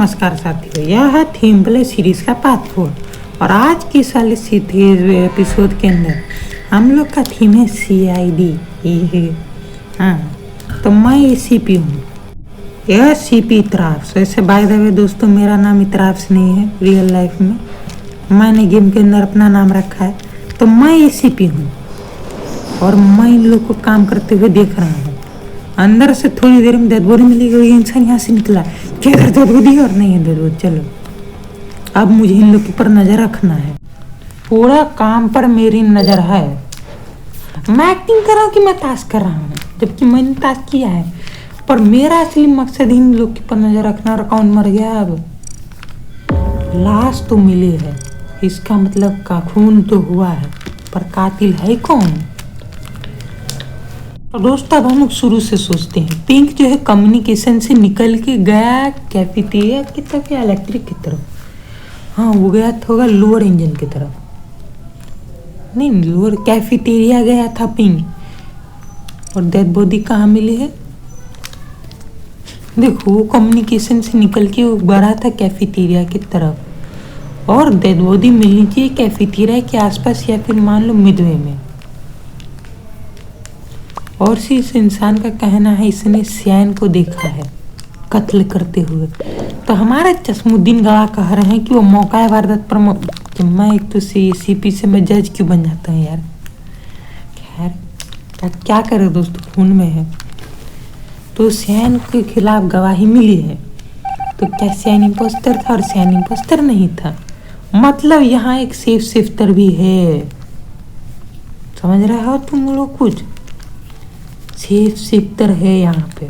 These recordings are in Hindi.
नमस्कार साथियों, यह है थीम प्ले सीरीज का पार्ट 4 और आज की इस वाले एपिसोड के अंदर हम लोग का थीम है CID। ये हाँ, तो मैं ACP हूँ। यह CP इतराफ्स। वैसे बाय द वे दोस्तों, मेरा नाम इतराफ्स नहीं है रियल लाइफ में, मैंने गेम के अंदर अपना नाम रखा है। तो मैं ACP हूँ और मैं इन लोग को काम करते हुए देख रहा हूँ। अंदर से थोड़ी देर में ददबोदी मिली गई, इंसान यहाँ से निकला। क्या ददबोदी और नहीं है ददबोदी। चलो अब मुझे इन लोग के ऊपर नजर रखना है, पूरा काम पर मेरी नजर है। मैं एक्टिंग कर रहा हूँ कि मैं टास्क कर रहा हूँ, जबकि मैंने टास्क किया है, पर मेरा असली मकसद इन लोग के ऊपर नजर रखना। और कौन मर गया? अब लाश तो मिली है, इसका मतलब का खून तो हुआ है, पर कातिल है कौन? तो दोस्तों अब हम लोग शुरू से सोचते हैं। पिंक जो है कम्युनिकेशन से निकल के गया कैफेटेरिया की तरफ या इलेक्ट्रिक की तरफ। हाँ, वो गया था होगा लोअर इंजन की तरफ, नहीं लोअर कैफेटेरिया गया था पिंक। और डेड बॉडी कहाँ मिली है? देखो वो कम्युनिकेशन से निकल के वो बढ़ा था कैफेटेरिया की तरफ, और डेड बॉडी मिलनी चाहिए कैफेटेरिया के आसपास या फिर मान लो मिडवे में। और इस इंसान का कहना है इसने सियान को देखा है कत्ल करते हुए। तो हमारे चश्मुद्दीन गवाह कह रहे हैं कि वो मौका वारदात पर मैं एक तो CP से मैं जज क्यों बन जाता हूँ यार। खैर क्या करे दोस्तों, खून में है। तो सियान के खिलाफ गवाही मिली है, तो क्या सियान इम्पोस्टर था? और सियान इम्पोस्टर नहीं था, मतलब यहाँ एक सेफ शिफ्टर भी है। समझ रहे हो तुम लोग? कुछ सेफ शिफ्टर है यहाँ पे,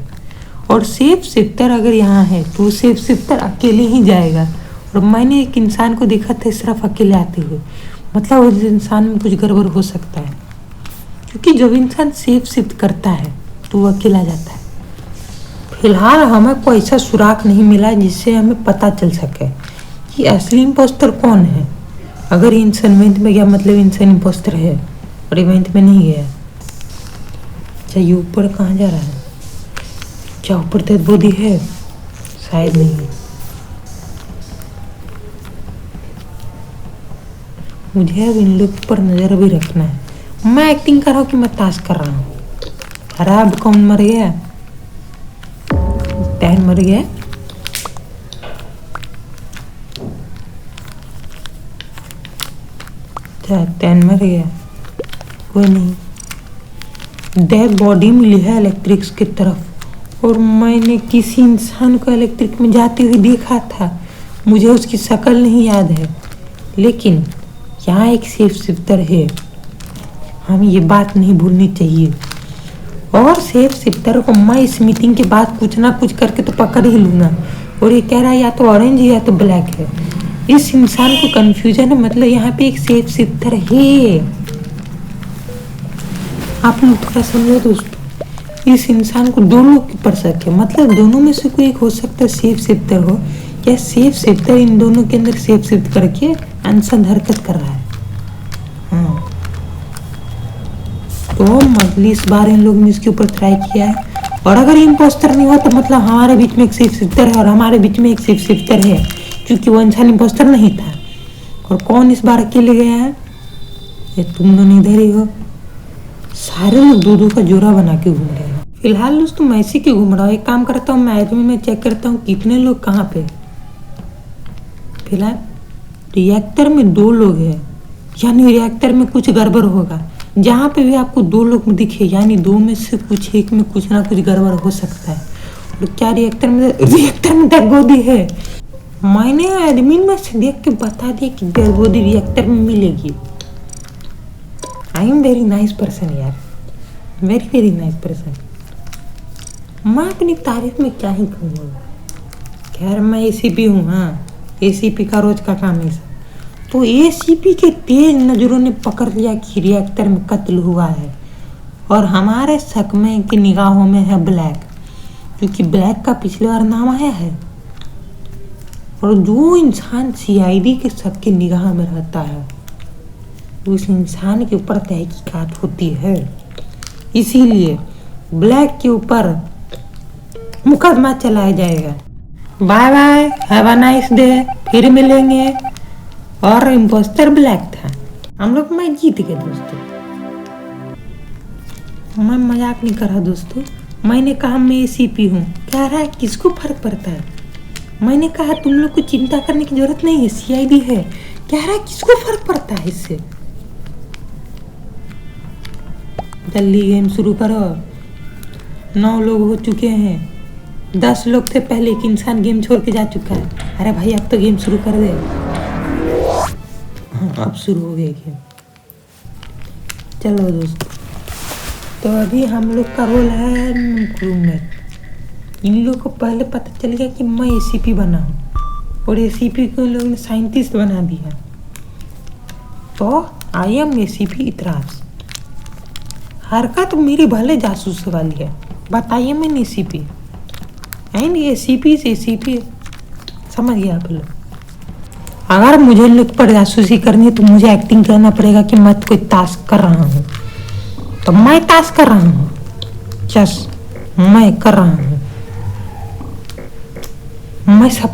और सेफ शिफ्टर अगर यहाँ है तो सेफ शिफ्टर अकेले ही जाएगा। और मैंने एक इंसान को देखा था सिर्फ अकेले आते हुए, मतलब उस इंसान में कुछ गड़बड़ हो सकता है, क्योंकि जब इंसान सेफ शिफ्ट करता है तो वो अकेला जाता है। फिलहाल हमें कोई ऐसा सुराग नहीं मिला जिससे हमें पता चल सके कि असली इम्पोस्टर कौन है। अगर इंसान इवेंट में गया मतलब इंसान इम्पोस्टर है, और इवेंट में नहीं गया। अच्छा ये ऊपर कहाँ जा रहा है? क्या ऊपर डेड बॉडी है? शायद नहीं। मुझे अब इन लोग पर नजर भी रखना है। मैं एक्टिंग कर रहा हूँ कि मैं टास्क कर रहा हूँ। खराब कौन मर गया? टैन मर गया। अच्छा टैन मर गया, कोई नहीं। डेड बॉडी मिली है इलेक्ट्रिक्स की तरफ, और मैंने किसी इंसान को इलेक्ट्रिक में जाते हुए देखा था। मुझे उसकी शक्ल नहीं याद है, लेकिन यहाँ एक सेफ शिफ्टर है, हमें ये बात नहीं भूलनी चाहिए। और सेफ शिफ्टर को मैं इस मीटिंग के बाद कुछ ना कुछ करके तो पकड़ ही लूँगा। और ये कह रहा है या तो ऑरेंज है या तो ब्लैक है। इस इंसान को कन्फ्यूजन है, मतलब यहाँ पे एक सेफ शिफ्टर है। आप लोग थोड़ा समझो दोस्तों, इस इंसान को दो लोग के ऊपर शक है, मतलब दोनों में से कोई एक हो सकता है सेफ शिफ्टर हो, या सेफ शिफ्टर इन दोनों के अंदर सेफ शिफ्ट करके अनसन हरकत कर रहा है। हाँ तो मतलब इस बार इन लोग ने इसके ऊपर ट्राई किया है, और अगर इम्पोस्टर नहीं हुआ तो मतलब हमारे बीच में एक सेफ शिफ्टर है और हमारे बीच में एक सेफ शिफ्टर है, क्योंकि वो इंसान इम्पोस्टर नहीं था। और कौन इस बार अकेले गया है? ये तुम दोनों इधर ही हो। सारे लोग दो का जोड़ा बना के घूम रहे हैं। फिलहाल दोस्तों मैं ऐसे क्यों घूम रहा हूँ, एक काम करता हूँ मैं एडमिन में चेक करता हूँ कितने लोग कहाँ पे। फिलहाल रिएक्टर में 2 लोग हैं, यानी रिएक्टर में कुछ गड़बड़ होगा। जहाँ पे भी आपको 2 लोग दिखे, यानी 2 में से कुछ एक में कुछ ना कुछ गड़बड़ हो सकता है। और क्या रिएक्टर में डेड बॉडी है? मैंने एडमिन में से देख के बता दिया कि डेड बॉडी रिएक्टर में मिलेगी। I am very nice person यार, वेरी वेरी नाइस पर्सन। मैं अपनी तारीफ में क्या ही कहूँगा। खैर मैं ACP हूँ। हाँ, ACP का रोज का काम है। तो ACP के तेज नजरों ने पकड़ लिया कि रिएक्टर में कत्ल हुआ है, और हमारे शक में की निगाहों में है ब्लैक, क्योंकि ब्लैक का पिछले बार नाम आया है। और जो इंसान CID के शक की निगाह में रहता है उस इंसान के ऊपर तहकीकात होती है, इसीलिए ब्लैक के ऊपर मुकदमा चलाया जाएगा। Bye bye, have a nice day, फिर मिलेंगे। और इम्पोस्टर ब्लैक था, हम लोग मैं जीत गए दोस्तों। मैं मजाक नहीं कर रहा दोस्तों, मैंने कहा मैं एसीपी हूँ, कह रहा है किसको फर्क पड़ता है। मैंने कहा तुम लोग को चिंता करने की जरूरत नहीं है, सीआईडी है। कह रहा है किसको फर्क पड़ता है इससे। जल्दी गेम शुरू करो, 9 लोग हो चुके हैं, 10 लोग थे पहले, एक इंसान गेम छोड़ के जा चुका है। अरे भाई अब तो गेम शुरू कर दे। हाँ अब शुरू हो गया गेम। चलो दोस्तों, तो अभी हम लोग का रोल है क्रूमेट। इन लोग को पहले पता चल गया कि मैं एसीपी बना हूँ और एसीपी को लोग ने साइंटिस्ट बना दिया। तो आई एम एसीपी इतराज। हरकत मेरी भले जासूस वाली है, बताइए मैं एसीपी एंड एसीपी से एसीपी, समझ गया आप लोग। अगर मुझे लोग पर जासूसी करनी है तो मुझे एक्टिंग करना पड़ेगा कि मैं कोई टास्क कर रहा हूँ, तो मैं टास्क कर रहा हूँ, जस मैं कर रहा हूँ। मैं सब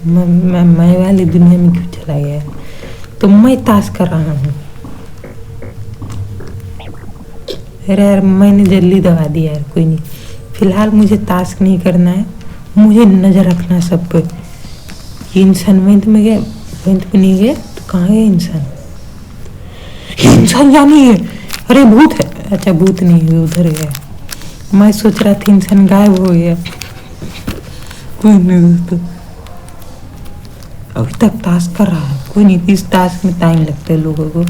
मैं वाली दुनिया में क्यों चला गया, तो मैं टास्क कर रहा हूँ। अरे यार मैंने जल्दी दबा दिया यार, कोई नहीं, फिलहाल मुझे टास्क नहीं करना है, मुझे नजर रखना सब पे। ये इंसान वेंट में गया, वेंट में नहीं गया तो कहाँ गया इंसान। इंसान जानी है, अरे भूत है, अच्छा भूत नहीं है, उधर गया। मैं सोच रहा था इंसान गायब हो गया। कोई नहीं दोस्तों, अभी तक टास्क कर रहा है, कोई नहीं, इस टास्क में टाइम लगता है लोगों को।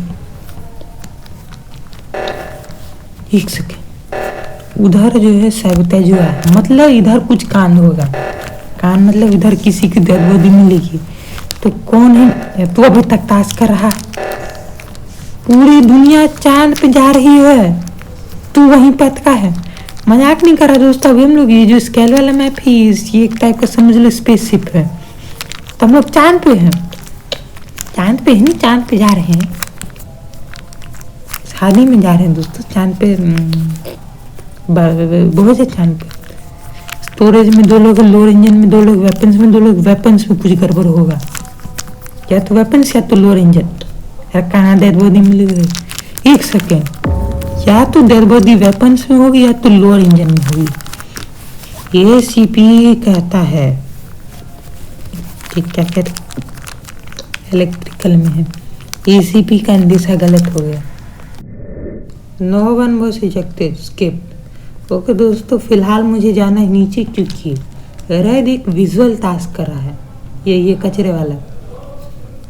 एक सेकेंड, उधर जो है सैबोटेज हुआ है, मतलब इधर कुछ कांड होगा। कांड मतलब इधर किसी की डेड बॉडी मिलेगी। तो कौन है, तू अभी तक टास्क कर रहा है। पूरी दुनिया चांद पे जा रही है, तू वहीं पे अटका है। मजाक नहीं कर रहा दोस्तों, अभी हम लोग ये जो स्केल वाला मैप है, ये एक टाइप का समझ लो स्पेसशिप है, तो हम लोग चांद पे हैं। चांद पे है नहीं, चांद पे जा रहे हैं, शादी में जा रहे हैं दोस्तों। चांद पे बहुत है, चांद पे स्टोरेज में 2 लोग, लोअर इंजन में 2 लोग, वेपन्स में 2 लोग। वेपन्स में कुछ गड़बड़ होगा, या तो वेपन्स या तो लोअर इंजन। यार कहाँ डेड बॉडी मिल गई, एक सेकेंड, या तो डेड बॉडी वेपन्स में होगी या तो लोअर इंजन में होगी। एसीपी कहता है कि क्या कहते, इलेक्ट्रिकल में है। एसीपी का अंदेशा गलत हो गया। No one was ejected, skip. Okay दोस्तों, फिलहाल मुझे जाना है नीचे, क्योंकि रेड एक विजुअल टास्क कर रहा है, ये कचरे वाला।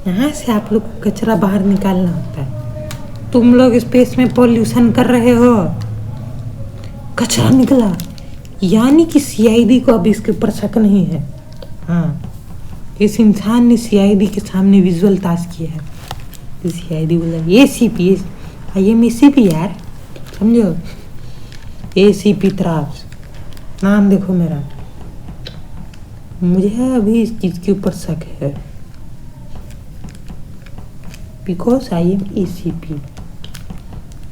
यहाँ से आप लोग को कचरा बाहर निकालना होता है। तुम लोग स्पेस में पॉल्यूशन कर रहे हो, कचरा निकला, यानी कि सीआईडी को अब इसके ऊपर शक नहीं है। हाँ, इस इंसान ने सीआईडी के सामने विजुअल टास्क किया है। सीआईडी बोला एसीपी, आई एम एसीपी यार, समझो, एसीपी त्रास नाम देखो मेरा। मुझे अभी इस चीज के ऊपर शक है, बिकॉज आई एम एसीपी।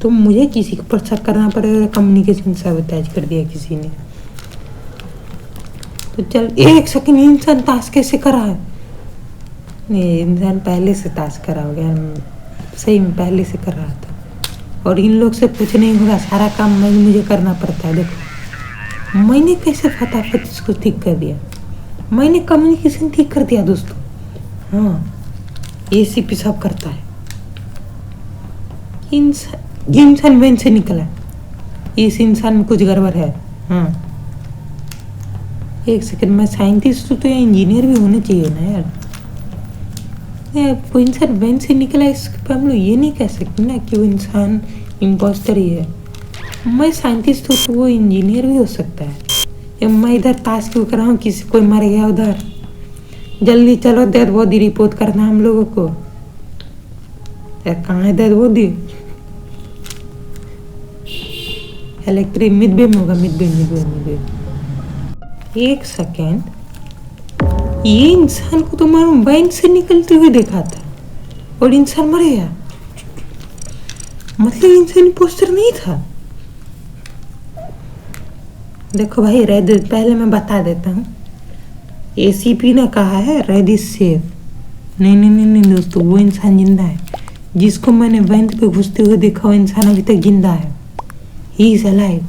तो मुझे किसी के ऊपर शक करना पड़ेगा, कम्युनिकेशन सबोटेज कर दिया किसी ने। तो चल एक सेकंड, इंसान टास्क कैसे करा है। नहीं, इंसान पहले से टास्क करा हो गया, सही में पहले से कर रहा था। और इन लोग से कुछ नहीं होगा, सारा काम मुझे करना पड़ता है। देखो मैंने कैसे फटाफट इसको ठीक कर दिया, मैंने कम्युनिकेशन ठीक कर दिया दोस्तों। हाँ, एसीपी सब करता है। इंसान वेन से निकला, इस इंसान में कुछ गड़बड़ है। हाँ एक सेकंड, मैं साइंटिस्ट तो या इंजीनियर भी होने चाहिए ना यार। कोई इंसान वेन से निकला, इस पर हम लोग ये नहीं कह सकते ना कि वो इंसान इम्पोस्टर ही है। मैं साइंटिस्ट हूँ तो वो इंजीनियर भी हो सकता है। या मैं इधर टास्क क्यों कर रहा हूँ, किसी कोई मर गया उधर, जल्दी चलो डेड बॉडी रिपोर्ट करना हम लोगों को। यार कहाँ है डेड बॉडी, इलेक्ट्रिक मिडबे में होगा, मिडबे। एक सेकेंड, ये इंसान को तो मालूम बैंक से निकलते हुए देखा था और इंसान मर गया, मतलब इंसान इम्पोस्टर नहीं था। देखो भाई रेड, पहले मैं बता देता हूँ, एसीपी ने कहा है रेड इज सेफ। नहीं नहीं नहीं नहीं दोस्तों, वो इंसान जिंदा है। जिसको मैंने वेंट पे घुसते हुए देखा वो इंसान अभी तक जिंदा है। He is alive.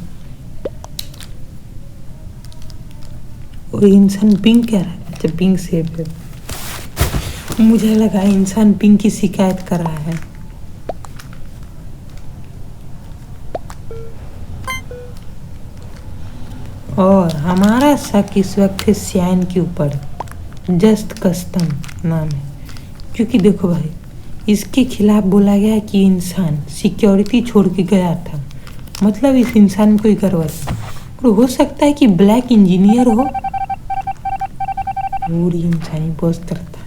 और इंसान पिंक कह रहा है। अच्छा पिंक सेफ है। मुझे लगा इंसान पिंक की शिकायत कर रहा है। और हमारा शक इस वक्त है सियान के ऊपर। जस्ट कस्टम नाम है। क्योंकि देखो भाई, इसके खिलाफ बोला गया है कि इंसान सिक्योरिटी छोड़ के गया था। मतलब इस इंसान में कोई गड़बड़ है। और हो सकता है कि ब्लैक इंजीनियर हो। पूरी इंसानी बस करता